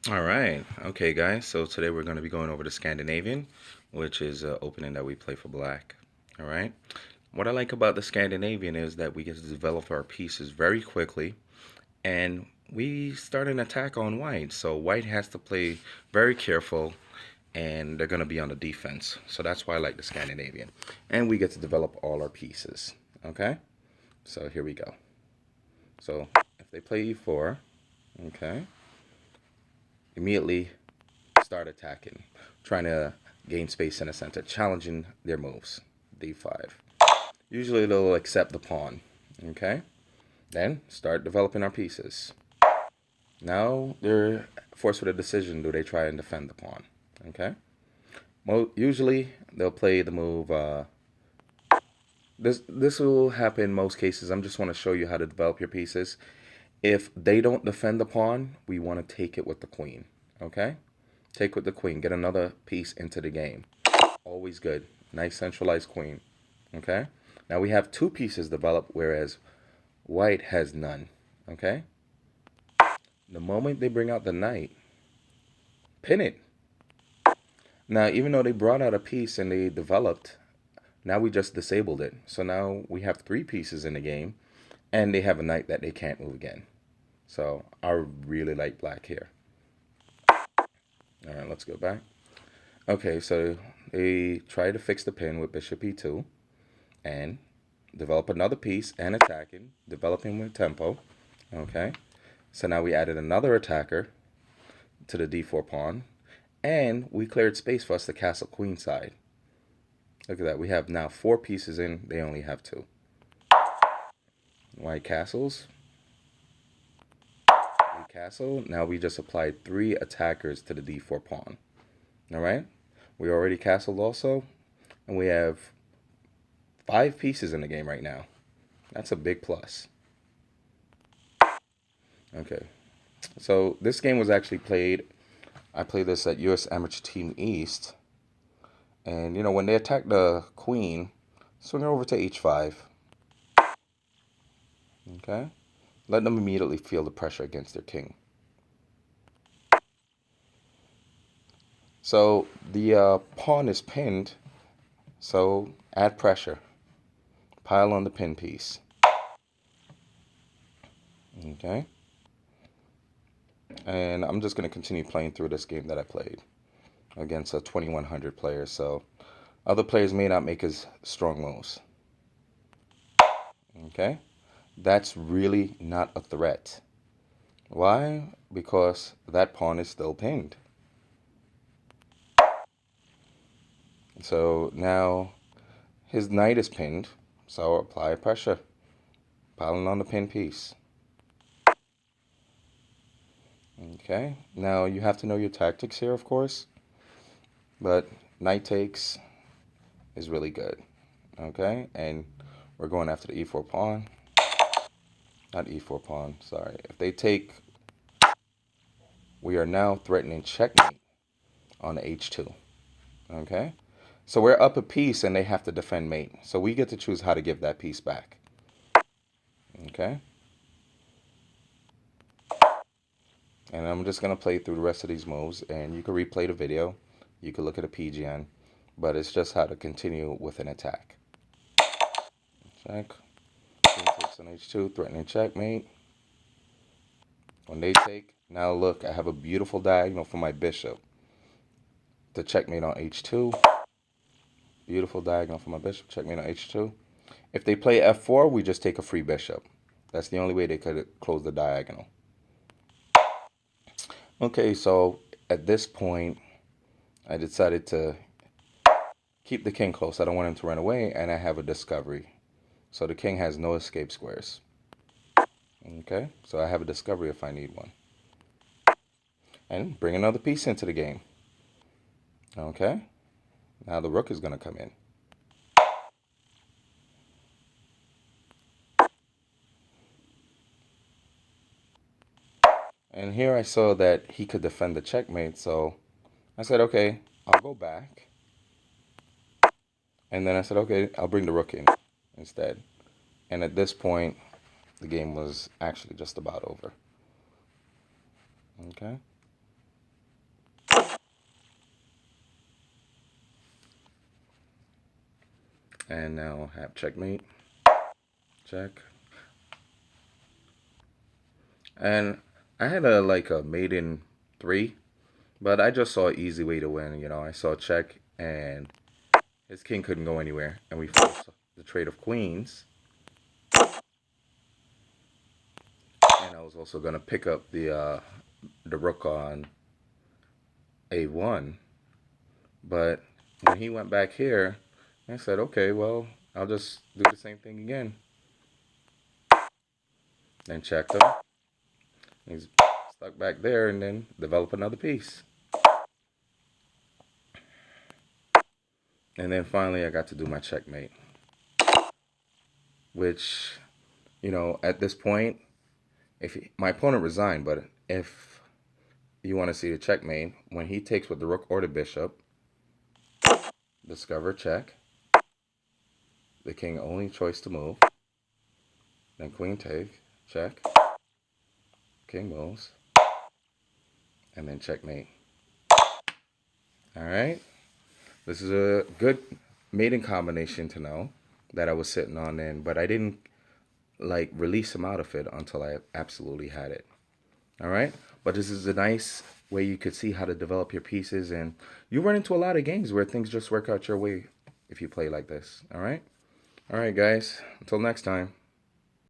All right. Okay, guys. So today we're going to be going over the Scandinavian, which is an opening that we play for black. All right. What I like about the Scandinavian is that we get to develop our pieces very quickly, and we start an attack on white. So white has to play very careful, and they're going to be on the defense. So that's why I like the Scandinavian. And we get to develop all our pieces. Okay. So here we go. So if they play e4, okay, immediately start attacking, trying to gain space in the center, challenging their moves. D5. Usually they'll accept the pawn. Okay? Then start developing our pieces. Now they're forced with a decision. Do they try and defend the pawn? Okay? Usually they'll play the move. This will happen in most cases. I'm just want to show you how to develop your pieces. If they don't defend the pawn, we want to take it with the queen. Okay? Take with the queen. Get another piece into the game. Always good. Nice centralized queen. Okay? Now we have two pieces developed, whereas white has none. Okay? The moment they bring out the knight, pin it. Now, even though they brought out a piece and they developed, now we just disabled it. So now we have three pieces in the game, and they have a knight that they can't move again. So I really like black here. All right, let's go back. Okay, so they try to fix the pin with bishop e2 and develop another piece and attacking, developing with tempo. Okay, so now we added another attacker to the d4 pawn, and we cleared space for us to castle queenside. Look at that. We have now four pieces in. They only have two. White castles. White castle. Now we just applied three attackers to the d4 pawn. All right. We already castled also, and we have five pieces in the game right now. That's a big plus. Okay. So this game was actually played. I played this at U.S. Amateur Team East, and when they attack the queen, swing her over to h5. Okay. Let them immediately feel the pressure against their king. So the pawn is pinned, so add pressure. Pile on the pin piece. Okay. And I'm just going to continue playing through this game that I played against a 2100 player. So other players may not make as strong moves. Okay. That's really not a threat. Why? Because that pawn is still pinned. So now his knight is pinned, so apply pressure. Piling on the pin piece. Okay, now you have to know your tactics here, of course, but knight takes is really good. Okay, and we're going after the e4 pawn. Not e4 pawn, sorry. If they take, we are now threatening checkmate on the h2. Okay, so we're up a piece and they have to defend mate. So we get to choose how to give that piece back. Okay, and I'm just going to play through the rest of these moves, and you can replay the video. You can look at a PGN, but it's just how to continue with an attack. Check. King takes on h2, threatening checkmate. When they take, now look, I have a beautiful diagonal for my bishop to checkmate on h2. Beautiful diagonal for my bishop, checkmate on h2. If they play f4, we just take a free bishop. That's the only way they could close the diagonal. Okay, so at this point, I decided to keep the king close. I don't want him to run away, and I have a discovery. So the king has no escape squares. Okay, so I have a discovery if I need one. And bring another piece into the game. Okay, now the rook is going to come in. And here I saw that he could defend the checkmate, so I said, okay, I'll go back. And then I said, okay, I'll bring the rook in instead. And at this point, the game was actually just about over. Okay. And now have checkmate. Check. And I had a mate in 3, but I just saw an easy way to win. I saw check, and his king couldn't go anywhere, and we forced the trade of queens. And I was also gonna pick up the rook on a1, but when he went back here, I said, okay, well, I'll just do the same thing again. Then checked him. He's stuck back there, and then develop another piece. And then finally, I got to do my checkmate, which, at this point, my opponent resigned, but if you want to see the checkmate, when he takes with the rook or the bishop, discover check, the king only choice to move, then queen take, check, king moves, and then checkmate. All right, this is a good mating combination to know that I was sitting on in, but I didn't release him out of it until I absolutely had it. All right, but this is a nice way you could see how to develop your pieces, and you run into a lot of games where things just work out your way if you play like this. All right, guys, until next time.